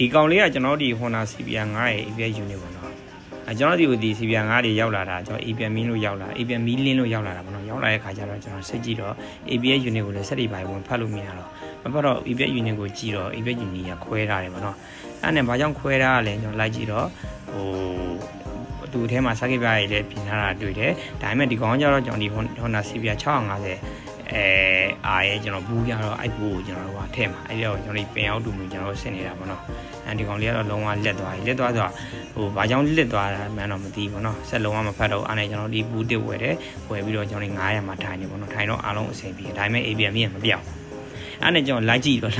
ဒီကောင်လေးကကျွန်တော်ဒီ Honda CBR 9ရဲ့ ABS unit ပေါ့နော်ကျွန်တော်ဒီ CBR 9တွေရောက်လာတာကျွန်တော် ABS မီးလို့ရောက်လာ ABS မီးလင်းလို့ရောက်လာတာပေါ့နော်ရောက်လာတဲ့ခါကျတော့ကျွန်တော်စစ်ကြည့်တော့ ABS unit ကိုလည်းစက်တွေပိုင်းဝင်ဖတ်လို့မရတော့မဖတ်တော့ ABS unit ကိုကြည့်တော့ ABS unit ကခွဲထားတယ်ပေါ့နော်အဲ့နဲ့ဘာကြောင့်ခွဲထားရလဲကျွန်တော်လိုက်ကြည့်တော့သူ့ထဲမှာ circuit ပြားတွေလည်းပြင်ထားတာတွေ့တယ်ဒါပေမဲ့ဒီကောင်ကျတော့ကျွန်တော်ဒီ Honda CBR 650အားရဲ့ကျွန်တော်ဘူးကြတော့အိုက်ဘူးကိုကျွန်တော်တို့ကထဲမှာအဲ့တော့ကျွန်တော်ဒီပင်အောက်တူမျိုးကျွန်တော်ဆင်နေတာပေါ့နော်ဒီကောင်လေးကတော့လုံးဝလက်သွားပြီလက်သွားဆိုတော့ဘာကြောင့်လက်သွားတာမှန်းတော့မသိဘူးပေါ့နော်ဆက်လုံးဝမဖတ်တော့အားနဲ့ကျွန်တော်ဒီဘူးတစ်ဝယ်တယ်ဝယ်ပြီးတော့ကျွန်တော်900မှာထိုင်နေပေါ့နော်ထိုင်တော့အားလုံးအဆင်ပြေဒါပေမဲ့ ABM မပြောင်းအဲ့နဲ့ကျွန်တော်လိုက်ကြည့်တော့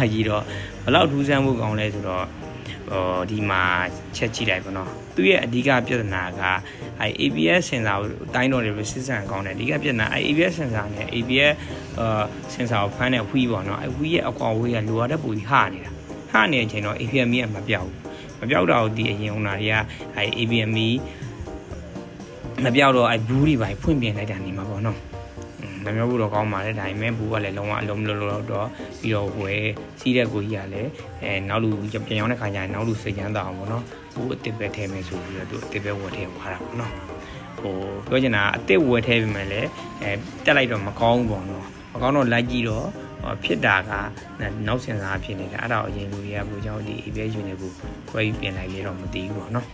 ဘလောက်ထူးဆန်းမှုကောင်းလဲဆိုတော့ဒီမှာချက်ကြည့်လိုက်ပေါ့နော်သူရဲ့အဓိကပြဿနာကABS sensor ကိုတိုင်းတော့ resistance ကောင်းတယ်အဓိကပြဿနာABS sensor နဲ့ ABS sensor ကိုဖမ်းတဲ့ဝှီးပေါ့နော်ဝှီးရဲ့အကွာဝေးကလိုအပ်တဲ့ပူကြီးဟနေတဲ့အချိန်တော့ ABM ကမပြောက်ဘူးမပြောက်တာကိုဒီအရင်ဟိုနာတွေက ABM မပြောက်တော့ဘူးတွေပိုင်းဖွင့်ပြင်လိုက်တာနေမှာပေါ့နော်မမျိုးဘူးတော့ကောင်းပါလေဒါပေမဲ့ဘူးကလည်းလုံးဝအလုံးမလို့တော့ပြီးတော့ဝယ်စီးတဲ့ကိုကြီးကလည်းနောက်လူပြန်ရောက်တဲ့ခါကျရင်နောက်လူစိတ်ချမ်းသာအောင်ပေါ့နော်ဘူးအစ်စ်ပဲထဲမယ်ဆိုပြီးတော့သူအစ်စ်ပဲဝယ်ထဲသွားတာပေါ့နော်ပြောချင်တာအစ်စ်ဝယ်ထဲပြီမဲ့လည်းတက်လိုက်တော့မကောင်းဘူးပေါ့နော်မကောင်းတော့လိုက်ကြည့်တော့ဖြစ်တာကနောက်ဆင်စားဖြစ်နေတာအဲ့ဒါအရင်လူတွေကဘူးကြောင့်ဒီ ABS unit ကိုခွဲပြီးပြင်လိုက်လေတော့မသိဘူးပေါ့နော်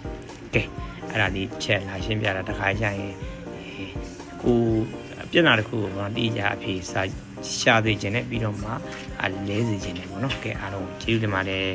ကဲအဲ့ဒါဒီချက်လာရှင်းပြတာတစ်ခါကျရင်ကိုပြဿနာတစ်ခုကိုတော့တိကျအဖြေရှာသေးခြင်းနဲ့ပြီးတော့မှလဲစေခြင်းနဲ့ပေါ့နော်ကဲအားလုံးကျေးဇူးတင်ပါတယ်